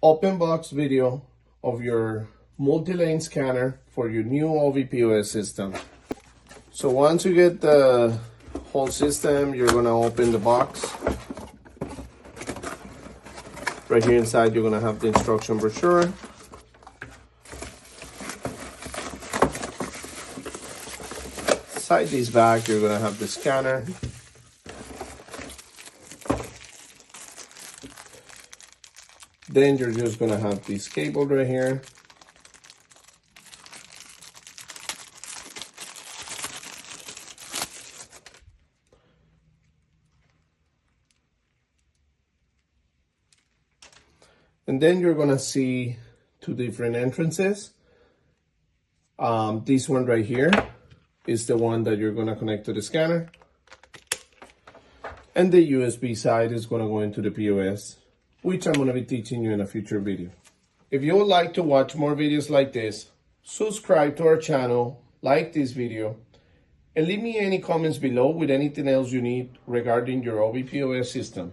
open box video of your multi-lane scanner for your new Ovvi POS system. So once you get the whole system, you're gonna open the box. Right here inside, you're gonna have the instruction brochure. Inside this bag, you're gonna have the scanner. Then you're just gonna have this cable right here. And then you're gonna see two different entrances. This one right here is the one that you're gonna connect to the scanner. And the USB side is gonna go into the POS, which I'm gonna be teaching you in a future video. If you would like to watch more videos like this, subscribe to our channel, like this video, and leave me any comments below with anything else you need regarding your Ovvi POS system.